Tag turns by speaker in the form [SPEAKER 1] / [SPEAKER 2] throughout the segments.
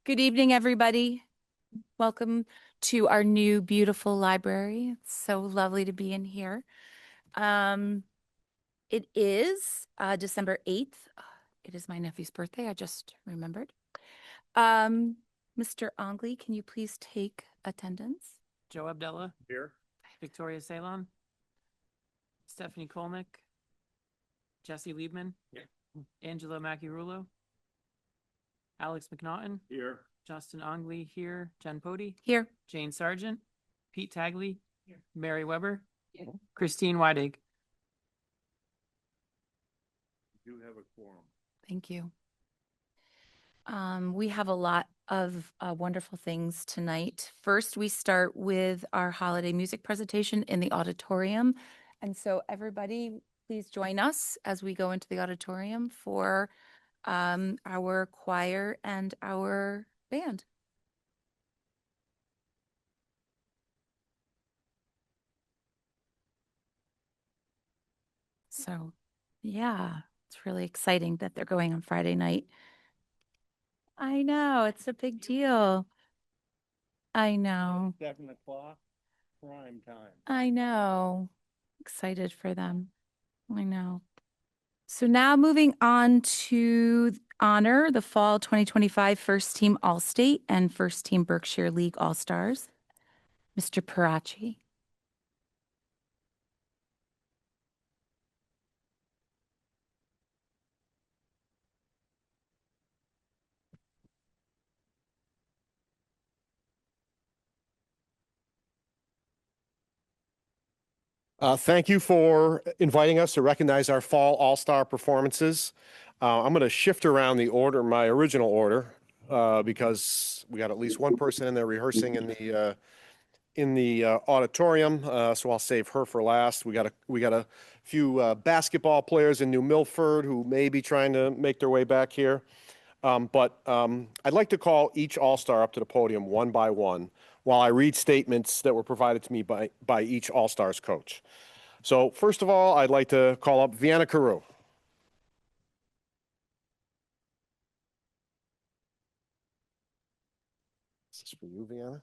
[SPEAKER 1] Good evening, everybody. Welcome to our new beautiful library. It's so lovely to be in here. Um, it is December 8th. It is my nephew's birthday. I just remembered. Um, Mr. Ongley, can you please take attendance?
[SPEAKER 2] Joe Abdallah.
[SPEAKER 3] Here.
[SPEAKER 2] Victoria Ceylon. Stephanie Kolnick. Jesse Liebman.
[SPEAKER 3] Here.
[SPEAKER 2] Angela Macirulo. Alex McNaughton.
[SPEAKER 3] Here.
[SPEAKER 2] Justin Ongley here. Jen Pody.
[SPEAKER 1] Here.
[SPEAKER 2] Jane Sargent. Pete Tagley.
[SPEAKER 3] Here.
[SPEAKER 2] Mary Weber.
[SPEAKER 1] Here.
[SPEAKER 2] Christine Weidig.
[SPEAKER 3] You do have a quorum.
[SPEAKER 1] Thank you. We have a lot of wonderful things tonight. First, we start with our holiday music presentation in the auditorium. And so everybody, please join us as we go into the auditorium for our choir and our band. So, yeah, it's really exciting that they're going on Friday night. I know, it's a big deal. I know.
[SPEAKER 3] 7 o'clock, prime time.
[SPEAKER 1] I know. Excited for them. I know. So now moving on to honor the fall 2025 First Team All-State and First Team Berkshire League All-Stars, Mr. Parachi.
[SPEAKER 4] Thank you for inviting us to recognize our fall all-star performances. I'm going to shift around the order, my original order, because we got at least one person in there rehearsing in the auditorium. So I'll save her for last. We got a few basketball players in New Milford who may be trying to make their way back here. But I'd like to call each all-star up to the podium one by one while I read statements that were provided to me by each all-stars coach. So first of all, I'd like to call up Vienna Carew. This is for you, Vienna.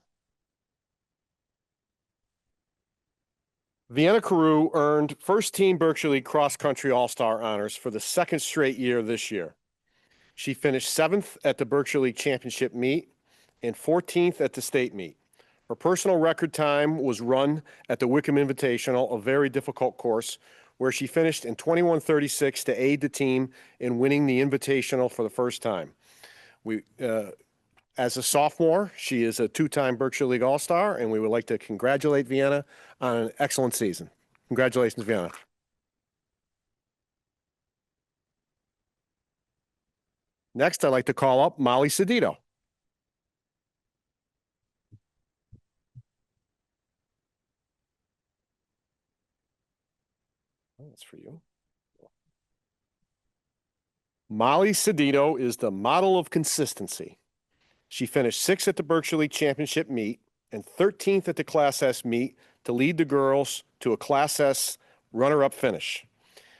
[SPEAKER 4] Vienna Carew earned First Team Berkshire League Cross Country All-Star honors for the second straight year this year. She finished 7th at the Berkshire League Championship meet and 14th at the state meet. Her personal record time was run at the Wickham Invitational, a very difficult course, where she finished in 21:36 to aid the team in winning the Invitational for the first time. As a sophomore, she is a 2-time Berkshire League All-Star, and we would like to congratulate Vienna on an excellent season. Congratulations, Vienna. Next, I'd like to call up Molly Sedito. That's for you. Molly Sedito is the model of consistency. She finished 6th at the Berkshire League Championship meet and 13th at the Class S meet to lead the girls to a Class S runner-up finish.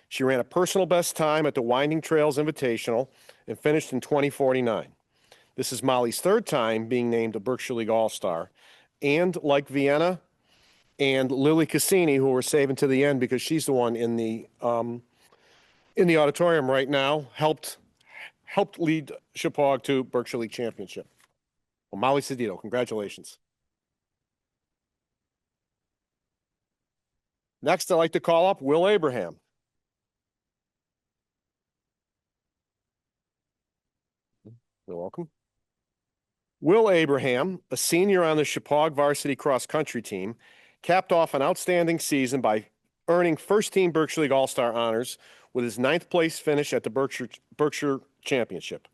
[SPEAKER 4] She ran a personal best time at the Winding Trails Invitational and finished in 20:49. This is Molly's 3rd time being named a Berkshire League All-Star. And like Vienna and Lily Cassini, who we're saving to the end because she's the one in the auditorium right now, helped lead Chepaug to Berkshire League Championship. Well, Molly Sedito, congratulations. Next, I'd like to call up Will Abraham. You're welcome. Will Abraham, a senior on the Chepaug varsity cross country team, capped off an outstanding season by earning First Team Berkshire League All-Star honors with his 9th place finish at the Berkshire Championship.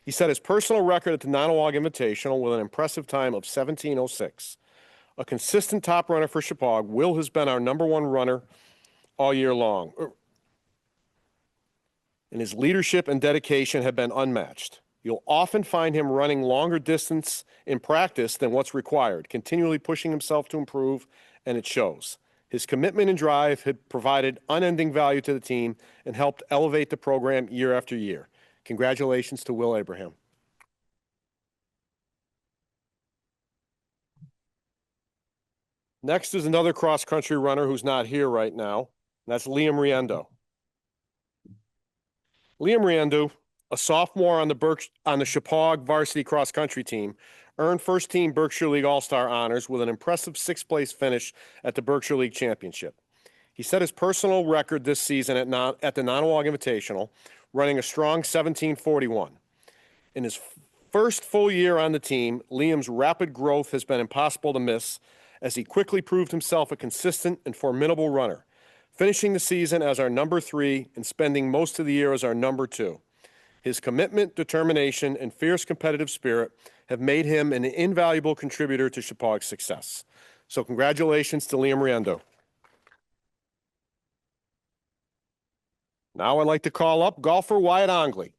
[SPEAKER 4] He set his personal record at the Nonawag Invitational with an impressive time of 17:06. A consistent top runner for Chepaug, Will has been our #1 runner all year long. And his leadership and dedication have been unmatched. You'll often find him running longer distance in practice than what's required, continually pushing himself to improve, and it shows. His commitment and drive have provided unending value to the team and helped elevate the program year after year. Congratulations to Will Abraham. Next is another cross-country runner who's not here right now. And that's Liam Riendo. Liam Riendo, a sophomore on the Chippewa varsity cross-country team, earned first-team Berkshire League All-Star honors with an impressive sixth-place finish at the Berkshire League Championship. He set his personal record this season at the Nonawag Invitational, running a strong 17:41. In his first full year on the team, Liam's rapid growth has been impossible to miss, as he quickly proved himself a consistent and formidable runner, finishing the season as our number 3 and spending most of the year as our number 2. His commitment, determination, and fierce competitive spirit have made him an invaluable contributor to Chippewa's success. So congratulations to Liam Riendo. Now I'd like to call up golfer Wyatt Ongley.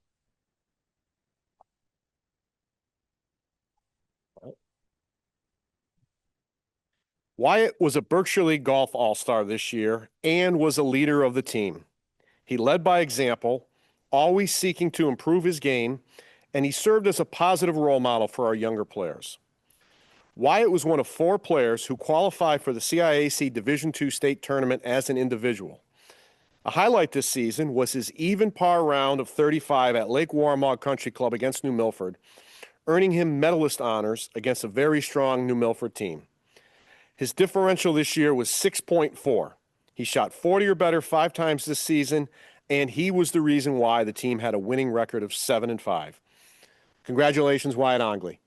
[SPEAKER 4] Wyatt was a Berkshire League Golf All-Star this year and was a leader of the team. He led by example, always seeking to improve his game, and he served as a positive role model for our younger players. Wyatt was one of 4 players who qualified for the CIAC Division II state tournament as an individual. A highlight this season was his even par round of 35 at Lake Waramaug Country Club against New Milford, earning him medalist honors against a very strong New Milford team. His differential this year was 6.4. He shot 40 or better 5 times this season, and he was the reason why the team had a winning record of 7-5. Congratulations, Wyatt Ongley.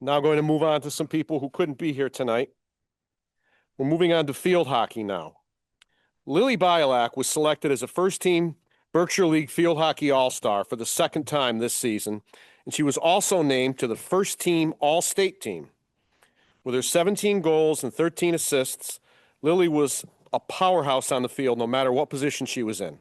[SPEAKER 4] Now going to move on to some people who couldn't be here tonight. We're moving on to field hockey now. Lily Bialak was selected as a first-team Berkshire League Field Hockey All-Star for the second time this season, and she was also named to the first-team All-State team. With her 17 goals and 13 assists, Lily was a powerhouse on the field no matter what position she was in.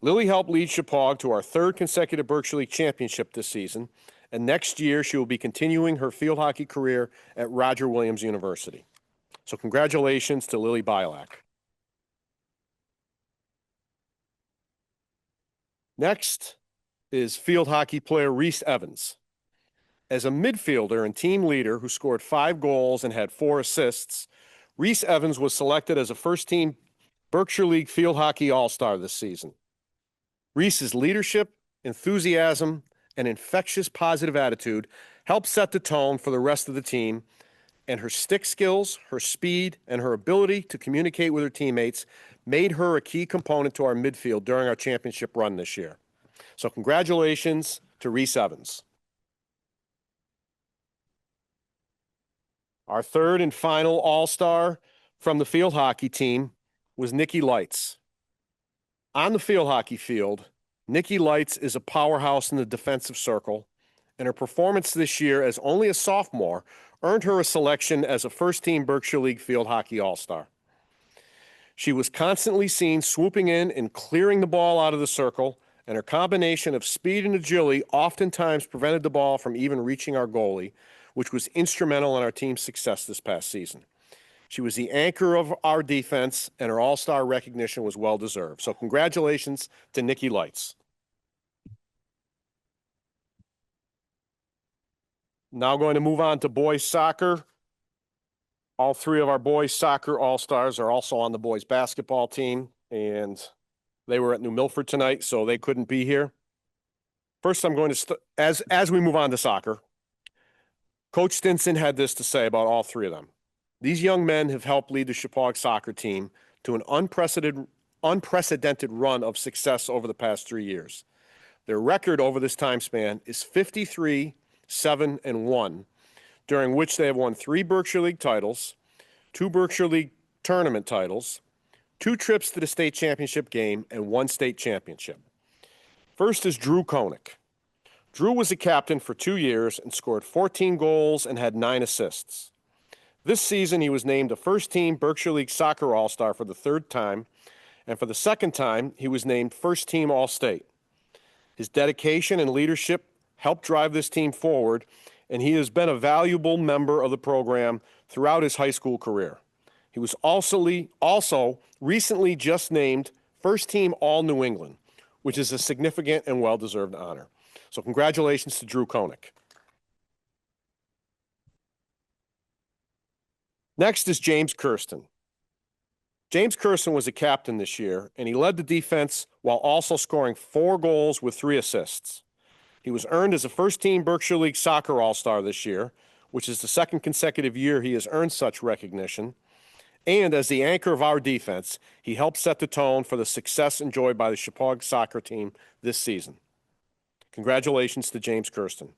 [SPEAKER 4] Lily helped lead Chippewa to our 3rd consecutive Berkshire League championship this season, and next year she will be continuing her field hockey career at Roger Williams University. So congratulations to Lily Bialak. Next is field hockey player Reese Evans. As a midfielder and team leader who scored 5 goals and had 4 assists, Reese Evans was selected as a first-team Berkshire League Field Hockey All-Star this season. Reese's leadership, enthusiasm, and infectious positive attitude helped set the tone for the rest of the team, and her stick skills, her speed, and her ability to communicate with her teammates made her a key component to our midfield during our championship run this year. So congratulations to Reese Evans. Our 3rd and final All-Star from the field hockey team was Nikki Lights. On the field hockey field, Nikki Lights is a powerhouse in the defensive circle, and her performance this year as only a sophomore earned her a selection as a first-team Berkshire League Field Hockey All-Star. She was constantly seen swooping in and clearing the ball out of the circle, and her combination of speed and agility oftentimes prevented the ball from even reaching our goalie, which was instrumental in our team's success this past season. She was the anchor of our defense, and her all-star recognition was well-deserved. So congratulations to Nikki Lights. Now going to move on to boys soccer. All 3 of our boys soccer all-stars are also on the boys basketball team, and they were at New Milford tonight, so they couldn't be here. First, I'm going to, as we move on to soccer, Coach Stinson had this to say about all 3 of them. These young men have helped lead the Chippewa soccer team to an unprecedented run of success over the past 3 years. Their record over this time span is 53-7-1, during which they have won 3 Berkshire League titles, 2 Berkshire League tournament titles, 2 trips to the state championship game, and 1 state championship. First is Drew Koenig. Drew was a captain for 2 years and scored 14 goals and had 9 assists. This season, he was named a first-team Berkshire League Soccer All-Star for the 3rd time, and for the 2nd time, he was named first-team All-State. His dedication and leadership helped drive this team forward, and he has been a valuable member of the program throughout his high school career. He was also recently just named first-team All-New England, which is a significant and well-deserved honor. So congratulations to Drew Koenig. Next is James Kirsten. James Kirsten was a captain this year, and he led the defense while also scoring 4 goals with 3 assists. He was earned as a first-team Berkshire League Soccer All-Star this year, which is the 2nd consecutive year he has earned such recognition. And as the anchor of our defense, he helped set the tone for the success enjoyed by the Chepaug soccer team this season. Congratulations to James Kirsten.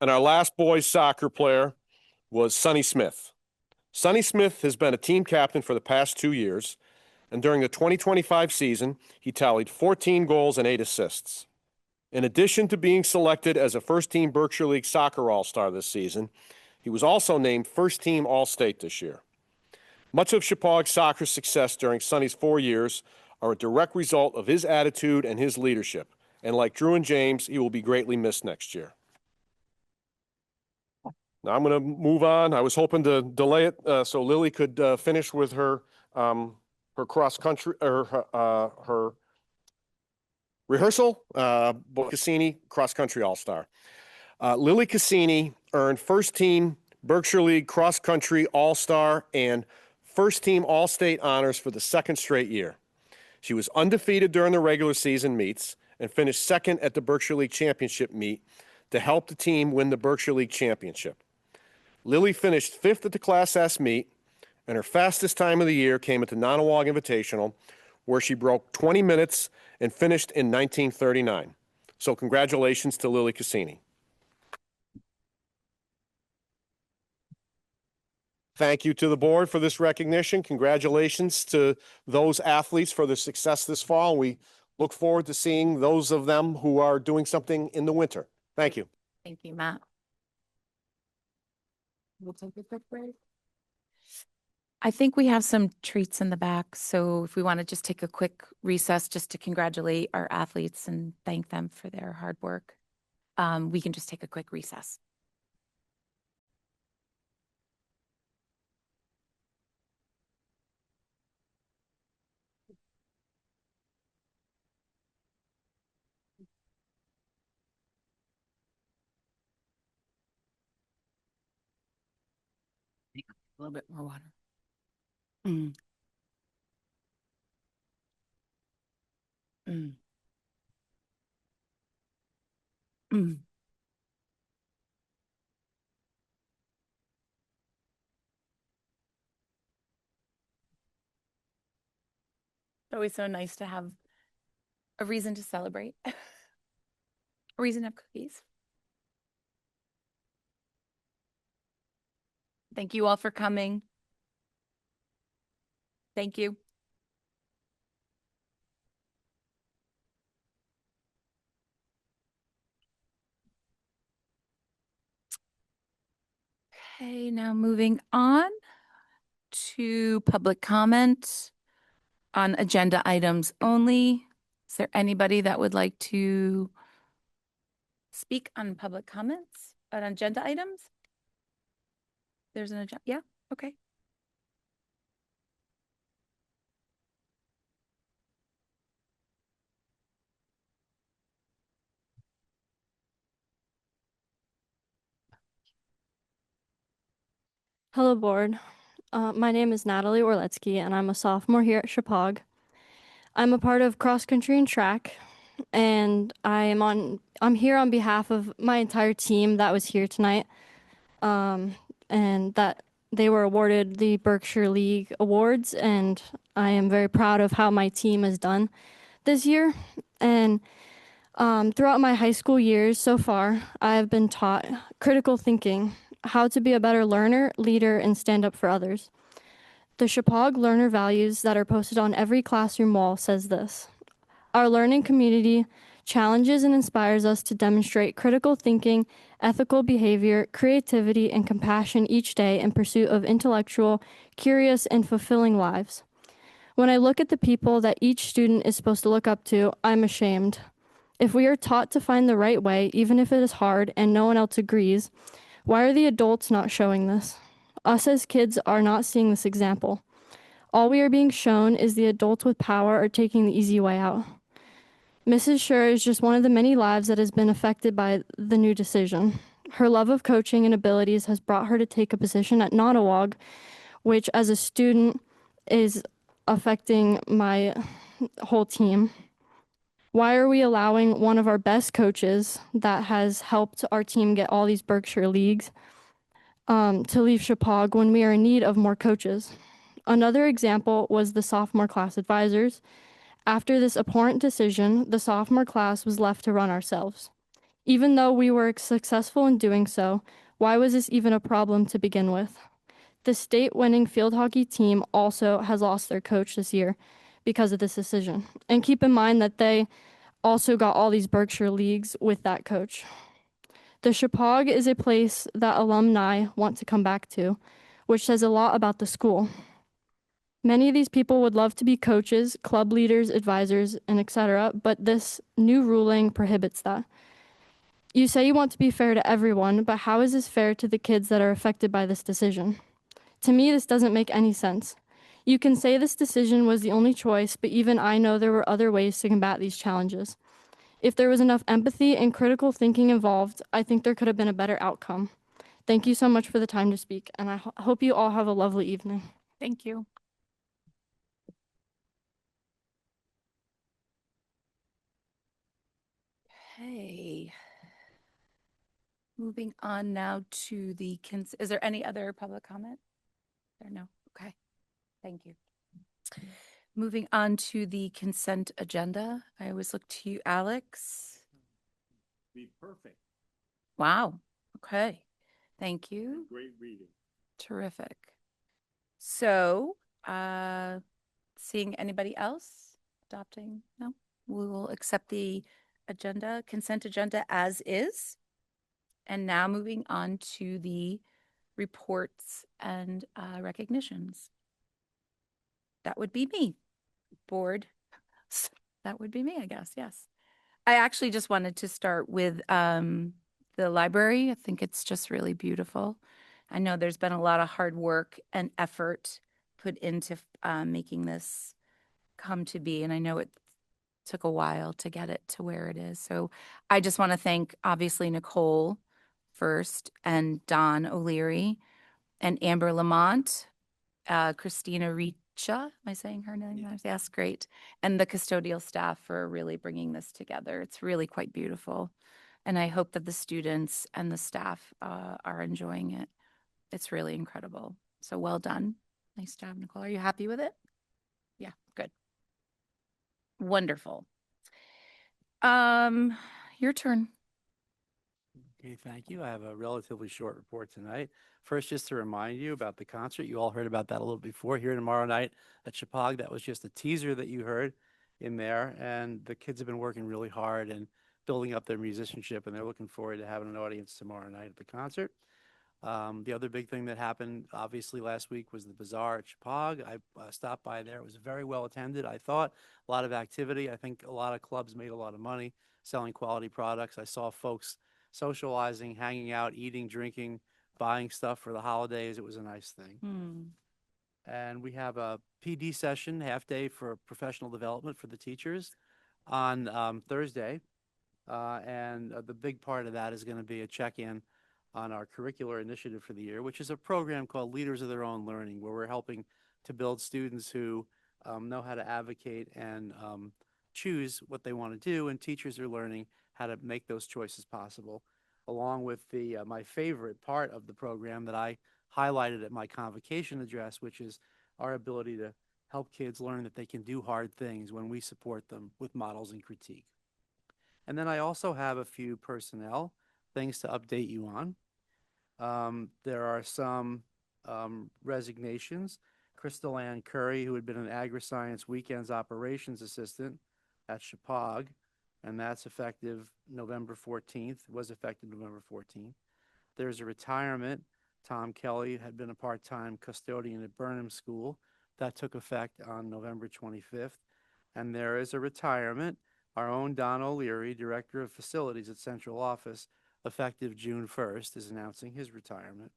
[SPEAKER 4] And our last boys soccer player was Sonny Smith. Sonny Smith has been a team captain for the past 2 years, and during the 2025 season, he tallied 14 goals and 8 assists. In addition to being selected as a first-team Berkshire League Soccer All-Star this season, he was also named first-team All-State this year. Much of Chepaug soccer's success during Sonny's 4 years are a direct result of his attitude and his leadership, and like Drew and James, he will be greatly missed next year. Now I'm going to move on. I was hoping to delay it so Lily could finish with her cross country or her rehearsal. Cassini, cross country all-star. Lily Cassini earned first team Berkshire League cross country all-star and first team all-state honors for the 2nd straight year. She was undefeated during the regular season meets and finished 2nd at the Berkshire League championship meet to help the team win the Berkshire League championship. Lily finished 5th at the Class S meet, and her fastest time of the year came at the Nonawag Invitational, where she broke 20 minutes and finished in 1939. So congratulations to Lily Cassini. Thank you to the board for this recognition. Congratulations to those athletes for their success this fall. We look forward to seeing those of them who are doing something in the winter. Thank you.
[SPEAKER 1] Thank you, Matt. We'll take a quick break. I think we have some treats in the back, so if we want to just take a quick recess just to congratulate our athletes and thank them for their hard work, we can just take a quick recess. A little bit more water. Mm. Mm. Mm. It's always so nice to have a reason to celebrate, a reason to have cookies. Thank you all for coming. Thank you. Okay, now moving on to public comment on agenda items only. Is there anybody that would like to speak on public comments on agenda items? There's an agenda, yeah, okay.
[SPEAKER 5] Hello, board. My name is Natalie Orletsky, and I'm a sophomore here at Chepaug. I'm a part of cross country and track, and I'm here on behalf of my entire team that was here tonight, and that they were awarded the Berkshire League Awards, and I am very proud of how my team has done this year. And throughout my high school years so far, I've been taught critical thinking, how to be a better learner, leader, and stand up for others. The Chepaug learner values that are posted on every classroom wall says this: our learning community challenges and inspires us to demonstrate critical thinking, ethical behavior, creativity, and compassion each day in pursuit of intellectual, curious, and fulfilling lives. When I look at the people that each student is supposed to look up to, I'm ashamed. If we are taught to find the right way, even if it is hard and no one else agrees, why are the adults not showing this? Us as kids are not seeing this example. All we are being shown is the adults with power are taking the easy way out. Mrs. Schur is just one of the many lives that has been affected by the new decision. Her love of coaching and abilities has brought her to take a position at Nottawag, which as a student is affecting my whole team. Why are we allowing one of our best coaches that has helped our team get all these Berkshire leagues to leave Chippewa when we are in need of more coaches? Another example was the sophomore class advisors. After this abhorrent decision, the sophomore class was left to run ourselves. Even though we were successful in doing so, why was this even a problem to begin with? The state-winning field hockey team also has lost their coach this year because of this decision. And keep in mind that they also got all these Berkshire leagues with that coach. The Chippewa is a place that alumni want to come back to, which says a lot about the school. Many of these people would love to be coaches, club leaders, advisors, and etc., but this new ruling prohibits that. You say you want to be fair to everyone, but how is this fair to the kids that are affected by this decision? To me, this doesn't make any sense. You can say this decision was the only choice, but even I know there were other ways to combat these challenges. If there was enough empathy and critical thinking involved, I think there could have been a better outcome. Thank you so much for the time to speak, and I hope you all have a lovely evening.
[SPEAKER 1] Thank you. Okay. Moving on now to the, is there any other public comment? There, no, okay, thank you. Moving on to the consent agenda. I always look to you, Alex.
[SPEAKER 3] Be perfect.
[SPEAKER 1] Wow, okay, thank you.
[SPEAKER 3] Great reading.
[SPEAKER 1] Terrific. So, seeing anybody else adopting? No, we will accept the agenda, consent agenda as is. And now moving on to the reports and recognitions. That would be me, board. That would be me, I guess, yes. I actually just wanted to start with the library. I think it's just really beautiful. I know there's been a lot of hard work and effort put into making this come to be, and I know it took a while to get it to where it is. So I just want to thank, obviously, Nicole first, and Don O'Leary, and Amber Lamont, Christina Richa, am I saying her name? Yes, great. And the custodial staff for really bringing this together. It's really quite beautiful. And I hope that the students and the staff are enjoying it. It's really incredible. So well done. Nice job, Nicole. Are you happy with it? Yeah, good. Wonderful. Your turn.
[SPEAKER 6] Okay, thank you. I have a relatively short report tonight. First, just to remind you about the concert. You all heard about that a little before. Here tomorrow night at Chippewa, that was just a teaser that you heard in there. And the kids have been working really hard and building up their musicianship, and they're looking forward to having an audience tomorrow night at the concert. The other big thing that happened, obviously, last week was the Bazaar at Chippewa. I stopped by there. It was very well attended, I thought. A lot of activity. I think a lot of clubs made a lot of money selling quality products. I saw folks socializing, hanging out, eating, drinking, buying stuff for the holidays. It was a nice thing. And we have a PD session, half day for professional development for the teachers on Thursday. And the big part of that is going to be a check-in on our curricular initiative for the year, which is a program called Leaders of Their Own Learning, where we're helping to build students who know how to advocate and choose what they want to do, and teachers are learning how to make those choices possible, along with the my favorite part of the program that I highlighted at my convocation address, which is our ability to help kids learn that they can do hard things when we support them with models and critique. And then I also have a few personnel things to update you on. There are some resignations. Crystal Ann Curry, who had been an AgriScience Weekends Operations Assistant at Chippewa, and that's effective November 14th, was effective November 14th. There's a retirement. Tom Kelly had been a part-time custodian at Burnham School. That took effect on November 25th. And there is a retirement. Our own Don O'Leary, Director of Facilities at Central Office, effective June 1st, is announcing his retirement.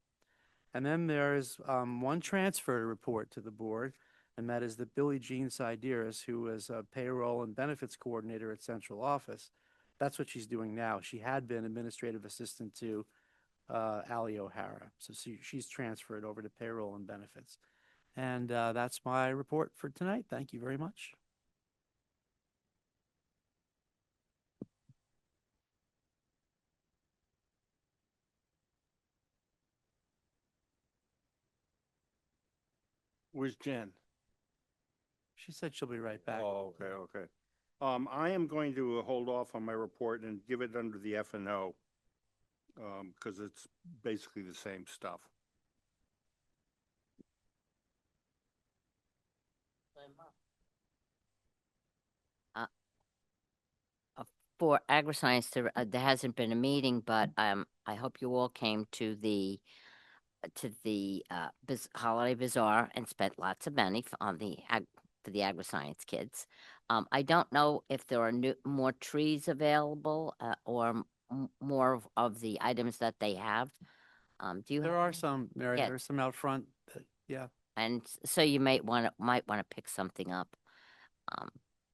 [SPEAKER 6] And then there's one transfer to report to the board. and that is that Billie Jean Sideris, who was a payroll and benefits coordinator at central office, that's what she's doing now. She had been administrative assistant to Ali O'Hara, so she's transferred over to payroll and benefits. And that's my report for tonight. Thank you very much.
[SPEAKER 3] Where's Jen?
[SPEAKER 6] She said she'll be right back.
[SPEAKER 3] Oh, okay, okay. I am going to hold off on my report and give it under the F and O. Because it's basically the same stuff.
[SPEAKER 7] For AgriScience, there hasn't been a meeting, but I hope you all came to the holiday bazaar and spent lots of money for the AgriScience kids. I don't know if there are more trees available or more of the items that they have. Do you?
[SPEAKER 6] There
[SPEAKER 7] have
[SPEAKER 6] are
[SPEAKER 7] any?
[SPEAKER 6] some, Mary.
[SPEAKER 7] Yeah.
[SPEAKER 6] There's some out front. Yeah.
[SPEAKER 7] And so you might want to pick something up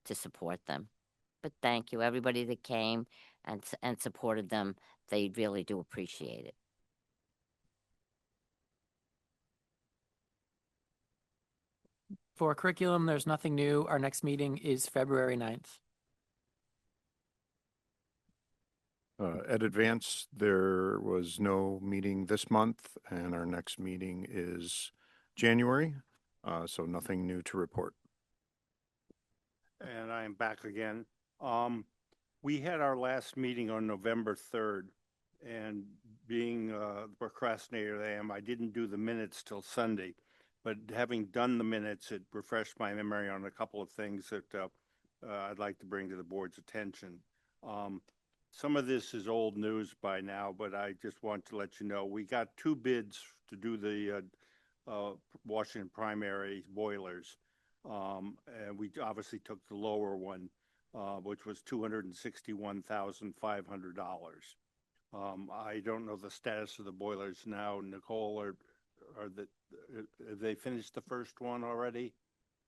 [SPEAKER 7] to support them. But thank you, everybody that came and supported them. They really do appreciate it.
[SPEAKER 2] For curriculum, there's nothing new. Our next meeting is February 9th.
[SPEAKER 8] At Advance, there was no meeting this month, and our next meeting is January, so nothing new to report.
[SPEAKER 3] And I am back again. We had our last meeting on November 3rd, and being the procrastinator that I am, I didn't do the minutes till Sunday. But having done the minutes, it refreshed my memory on a couple of things that I'd like to bring to the board's attention. Some of this is old news by now, but I just want to let you know, we got 2 bids to do the Washington primary boilers. And we obviously took the lower one, which was $261,500. I don't know the status of the boilers now. Nicole, are they finished the first one already?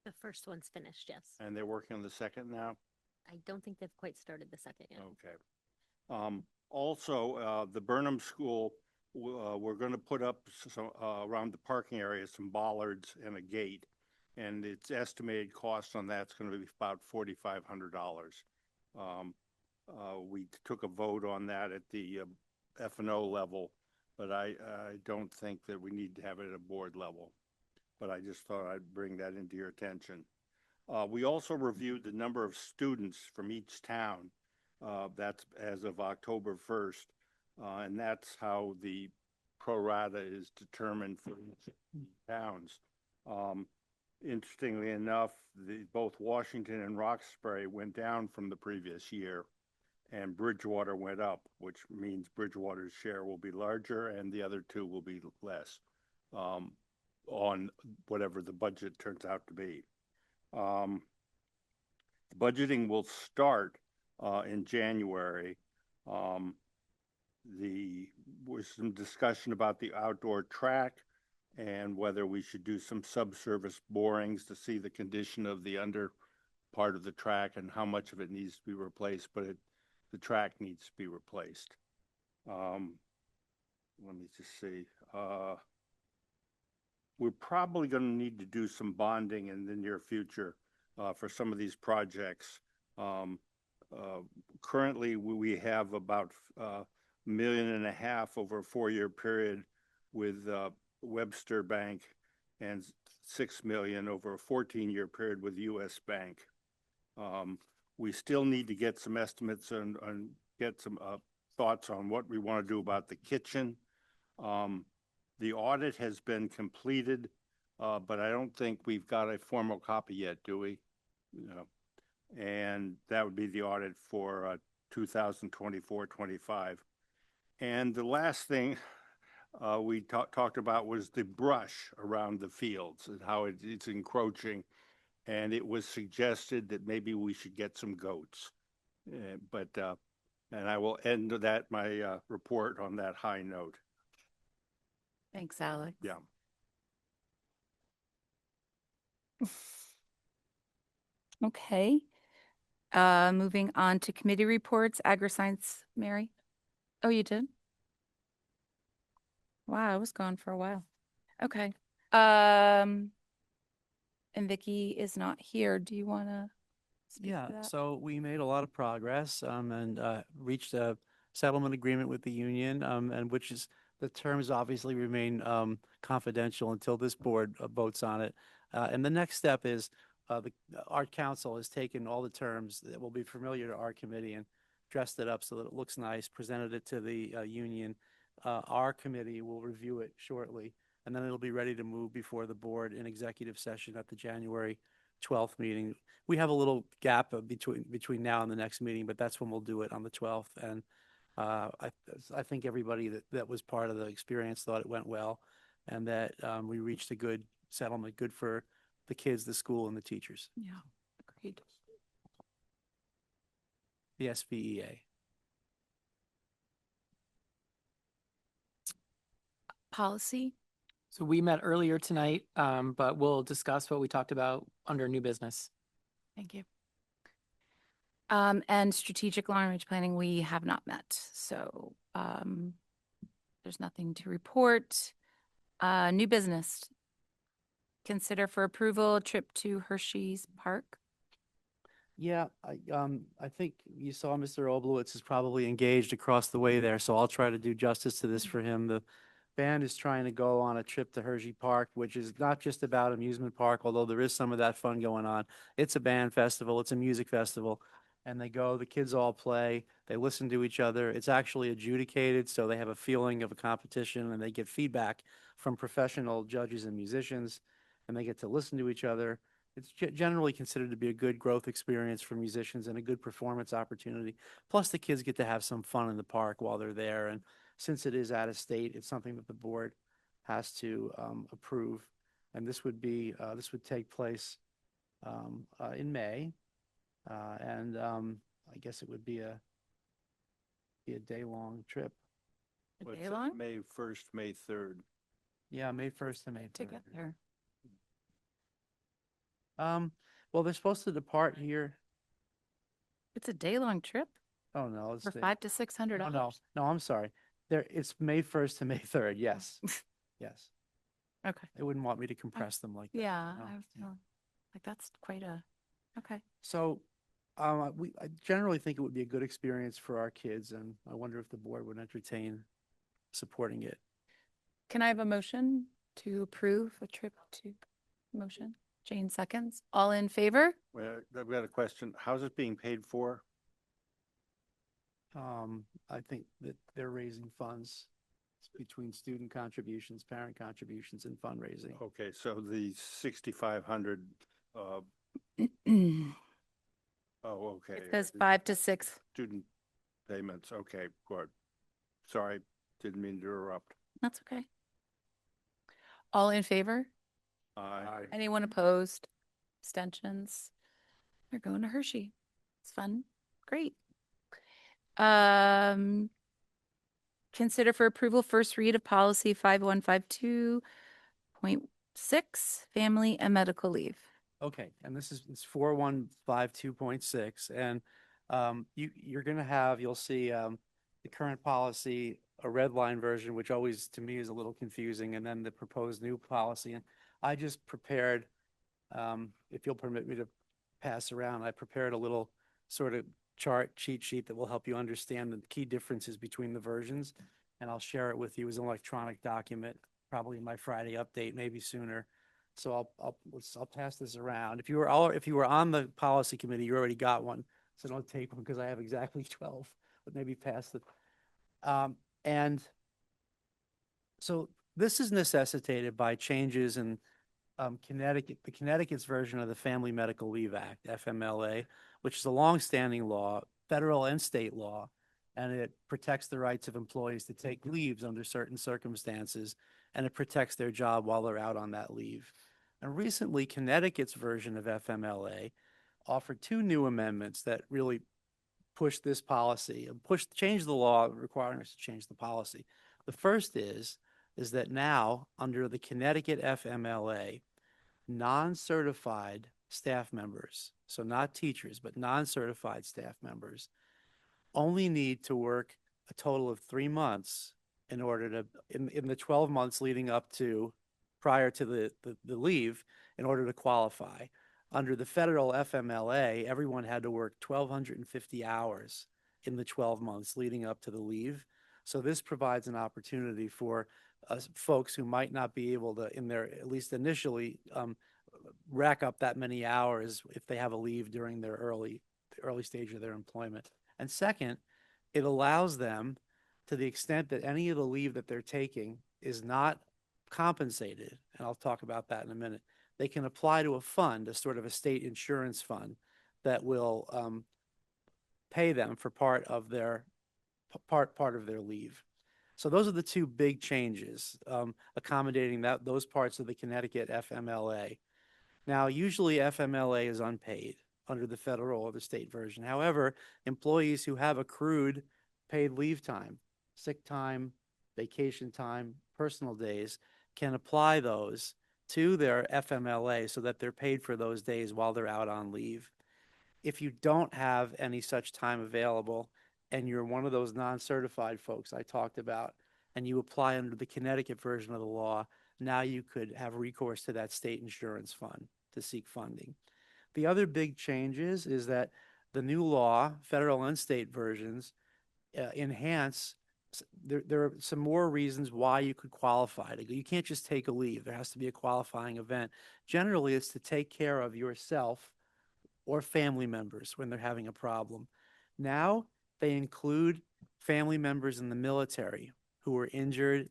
[SPEAKER 9] The first one's finished, yes.
[SPEAKER 3] And they're working on the second now?
[SPEAKER 9] I don't think they've quite started the second yet.
[SPEAKER 3] Okay. Also, the Burnham School, we're going to put up some, around the parking area, some bollards and a gate. And its estimated cost on that's going to be about $4,500. We took a vote on that at the F&O level, but I don't think that we need to have it at a board level. But I just thought I'd bring that into your attention. We also reviewed the number of students from each town. That's as of October 1st, and that's how the pro rata is determined for each towns. Interestingly enough, both Washington and Roxbury went down from the previous year, and Bridgewater went up, which means Bridgewater's share will be larger and the other 2 will be less on whatever the budget turns out to be. Budgeting will start in January. There was some discussion about the outdoor track and whether we should do some subsurface borings to see the condition of the under part of the track and how much of it needs to be replaced, but the track needs to be replaced. Let me just see. We're probably going to need to do some bonding in the near future for some of these projects. Currently, we have about $1.5 million over a 4-year period with Webster Bank and $6 million over a 14-year period with US Bank. We still need to get some estimates and get some thoughts on what we want to do about the kitchen. The audit has been completed, but I don't think we've got a formal copy yet, do we? No. And that would be the audit for 2024-25. And the last thing we talked about was the brush around the fields and how it's encroaching. And it was suggested that maybe we should get some goats. And I will end that my report on that high note.
[SPEAKER 1] Thanks, Alex.
[SPEAKER 3] Yeah.
[SPEAKER 1] Okay. Moving on to committee reports, agri-science, Mary. Oh, you did? Wow, I was gone for a while. Okay. And Vicky is not here. Do you want to speak
[SPEAKER 6] Yeah,
[SPEAKER 1] to that?
[SPEAKER 6] so we made a lot of progress and reached a settlement agreement with the union, and which is the terms obviously remain confidential until this board votes on it. And the next step is the Art Council has taken all the terms that will be familiar to our committee and dressed it up so that it looks nice, presented it to the union. Our committee will review it shortly, and then it'll be ready to move before the board in executive session at the January 12th meeting. We have a little gap between now and the next meeting, but that's when we'll do it on the 12th. And I think everybody that was part of the experience thought it went well, and that we reached a good settlement, good for the kids, the school, and the teachers.
[SPEAKER 1] Yeah, agreed.
[SPEAKER 6] The SBEA.
[SPEAKER 1] Policy.
[SPEAKER 2] So we met earlier tonight, but we'll discuss what we talked about under new business.
[SPEAKER 1] Thank you. And strategic long-range planning, we have not met, so there's nothing to report. New business. Consider for approval trip to Hershey's Park.
[SPEAKER 6] Yeah, I think you saw Mr. Oblowitz is probably engaged across the way there, so I'll try to do justice to this for him. The band is trying to go on a trip to Hershey Park, which is not just about amusement park, although there is some of that fun going on. It's a band festival, it's a music festival, and they go, the kids all play, they listen to each other. It's actually adjudicated, so they have a feeling of a competition, and they get feedback from professional judges and musicians, and they get to listen to each other. It's generally considered to be a good growth experience for musicians and a good performance opportunity. Plus, the kids get to have some fun in the park while they're there. And since it is out of state, it's something that the board has to approve. And this would take place in May. And I guess it would be a day-long trip.
[SPEAKER 1] A
[SPEAKER 3] What's
[SPEAKER 1] day
[SPEAKER 3] it,
[SPEAKER 1] long
[SPEAKER 3] May 1st, May 3rd.
[SPEAKER 6] Yeah, May 1st to May 3rd.
[SPEAKER 1] to get there.
[SPEAKER 6] Well, they're supposed to depart here.
[SPEAKER 1] It's a day-long trip
[SPEAKER 6] Oh, no. It's
[SPEAKER 1] for
[SPEAKER 6] the-
[SPEAKER 1] $500 to $600.
[SPEAKER 6] No, I'm sorry. It's May 1st to May 3rd. Yes. Yes.
[SPEAKER 1] Okay.
[SPEAKER 6] They wouldn't want me to compress them like that.
[SPEAKER 1] Yeah,
[SPEAKER 6] no,
[SPEAKER 1] I
[SPEAKER 6] yeah.
[SPEAKER 1] feel like that's quite a, okay.
[SPEAKER 6] So, I generally think it would be a good experience for our kids, and I wonder if the board would entertain supporting it.
[SPEAKER 1] Can I have a motion to approve a trip to motion? Jane seconds. All in favor?
[SPEAKER 3] Well, I've got a question. How's it being paid for?
[SPEAKER 6] I think that they're raising funds between student contributions, parent contributions, and fundraising.
[SPEAKER 3] Okay, so the 6,500, oh, okay.
[SPEAKER 1] It says 5 to 6.
[SPEAKER 3] Student payments, okay, good. Sorry, didn't mean to interrupt.
[SPEAKER 1] That's okay. All in favor?
[SPEAKER 3] Aye.
[SPEAKER 1] Anyone opposed? Abstentions? We're going to Hershey. It's fun. Great. Consider for approval first read of policy 5152.6, family and medical leave.
[SPEAKER 6] Okay, and it's 4152.6, and you'll see the current policy, a red line version, which always to me is a little confusing, and then the proposed new policy. And I just prepared, if you'll permit me to pass around, I prepared a little sort of cheat sheet that will help you understand the key differences between the versions, and I'll share it with you as an electronic document, probably in my Friday update, maybe sooner. So I'll pass this around. If you were on the policy committee, you already got one, so don't take them because I have exactly 12, but maybe pass it. And so this is necessitated by changes in Connecticut's version of the Family Medical Leave Act, FMLA, which is a longstanding law, federal and state law, and it protects the rights of employees to take leaves under certain circumstances, and it protects their job while they're out on that leave. And recently, Connecticut's version of FMLA offered two new amendments that really push this policy, change the law requiring us to change the policy. The first is that now, under the Connecticut FMLA, non-certified staff members, so not teachers, but non-certified staff members, only need to work a total of 3 months in order to, in the 12 months leading up to, prior to the leave, in order to qualify. Under the federal FMLA, everyone had to work 1,250 hours in the 12 months leading up to the leave. So this provides an opportunity for folks who might not be able to, in their, at least initially, rack up that many hours if they have a leave during their the early stage of their employment. And second, it allows them, to the extent that any of the leave that they're taking is not compensated, and I'll talk about that in a minute, they can apply to a fund, a sort of a state insurance fund that will pay them for part of their leave. So those are the two big changes, accommodating those parts of the Connecticut FMLA. Now, usually FMLA is unpaid under the federal or the state version. However, employees who have accrued paid leave time, sick time, vacation time, personal days, can apply those to their FMLA so that they're paid for those days while they're out on leave. If you don't have any such time available and you're one of those non-certified folks I talked about, and you apply under the Connecticut version of the law, now you could have recourse to that state insurance fund to seek funding. The other big changes is that the new law, federal and state versions, enhance. There are some more reasons why you could qualify. You can't just take a leave. There has to be a qualifying event. Generally, it's to take care of yourself or family members when they're having a problem. Now, they include family members in the military who were injured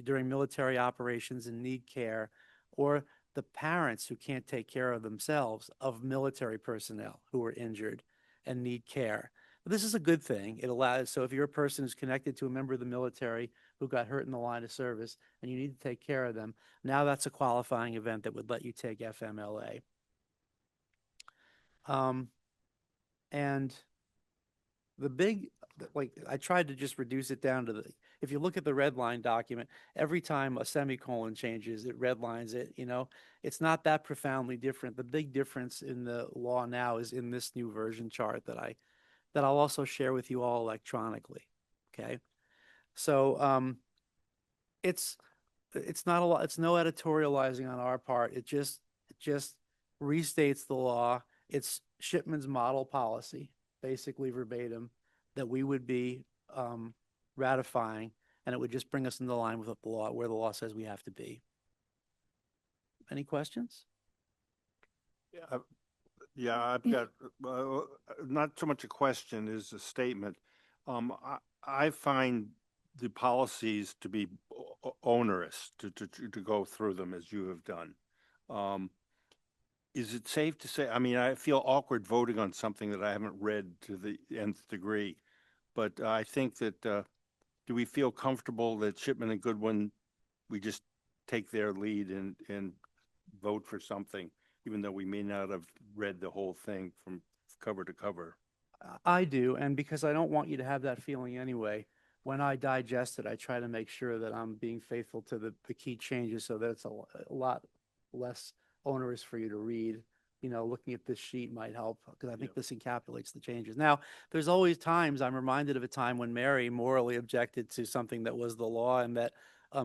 [SPEAKER 6] during military operations and need care, or the parents who can't take care of themselves of military personnel who are injured and need care. But this is a good thing. It allows, so if you're a person who's connected to a member of the military who got hurt in the line of service and you need to take care of them, now that's a qualifying event that would let you take FMLA. And the big, like, I tried to just reduce it down to if you look at the red line document, every time a semicolon changes, it redlines it, it's not that profoundly different. The big difference in the law now is in this new version chart that I'll also share with you all electronically. Okay. So, it's not a lot. It's no editorializing on our part. It just restates the law. It's Shipman's model policy, basically verbatim, that we would be ratifying, and it would just bring us into line with the law, where the law says we have to be. Any questions?
[SPEAKER 3] Yeah, I've got, not so much a question as a statement. I find the policies to be onerous to go through them as you have done. Is it safe to say, I mean, I feel awkward voting on something that I haven't read to the nth degree, but I think that, do we feel comfortable that Shipman and Goodwin, we just take their lead and vote for something, even though we may not have read the whole thing from cover to cover?
[SPEAKER 6] I do, and because I don't want you to have that feeling anyway, when I digest it, I try to make sure that I'm being faithful to the key changes so that it's a lot less onerous for you to read. Looking at this sheet might help, because I think this encapsulates the changes. Now, there's always times, I'm reminded of a time when Mary morally objected to something that was the law and that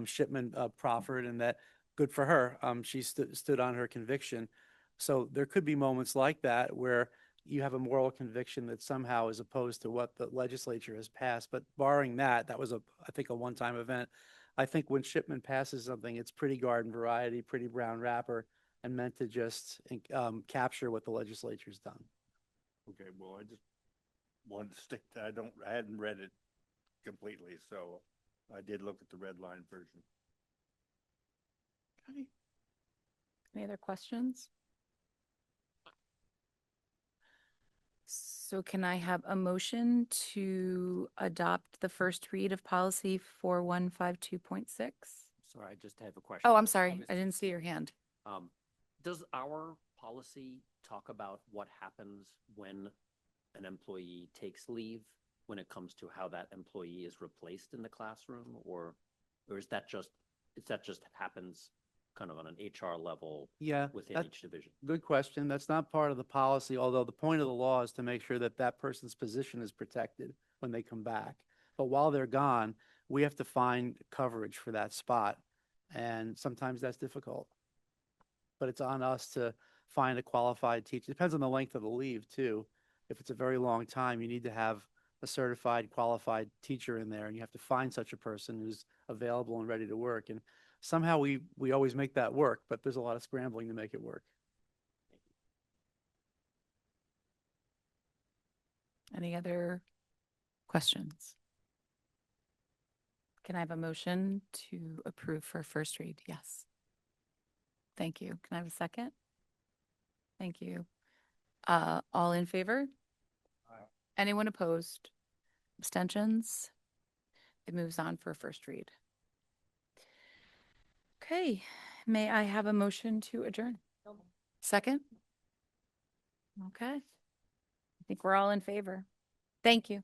[SPEAKER 6] Shipman proffered, and that, good for her, she stood on her conviction. So there could be moments like that where you have a moral conviction that somehow is opposed to what the legislature has passed. But barring that, that was I think a one-time event. I think when Shipman passes something, it's pretty garden variety, pretty brown wrapper, and meant to just capture what the legislature's done.
[SPEAKER 3] Okay, well, I just wanted to stick to, I hadn't read it completely, so I did look at the red line version.
[SPEAKER 1] Okay. Any other questions? So can I have a motion to adopt the first read of policy 4152.6?
[SPEAKER 10] Sorry, I just have a question.
[SPEAKER 1] Oh, I'm sorry.
[SPEAKER 10] Obviously,
[SPEAKER 1] I didn't see your hand.
[SPEAKER 10] Does our policy talk about what happens when an employee takes leave, when it comes to how that employee is replaced in the classroom, or is that just happens kind of on an HR level
[SPEAKER 6] Yeah,
[SPEAKER 10] within
[SPEAKER 6] that-
[SPEAKER 10] each division?
[SPEAKER 6] good question. That's not part of the policy, although the point of the law is to make sure that that person's position is protected when they come back. But while they're gone, we have to find coverage for that spot. And sometimes that's difficult. But it's on us to find a qualified teacher. Depends on the length of the leave too. If it's a very long time, you need to have a certified, qualified teacher in there, and you have to find such a person who's available and ready to work. And somehow we always make that work, but there's a lot of scrambling to make it work.
[SPEAKER 1] Any other questions? Can I have a motion to approve for first read? Yes. Thank you. Can I have a second? Thank you. All in favor? Anyone opposed? Abstentions? It moves on for first read. Okay, may I have a motion to adjourn? Second? Okay. I think we're all in favor. Thank you.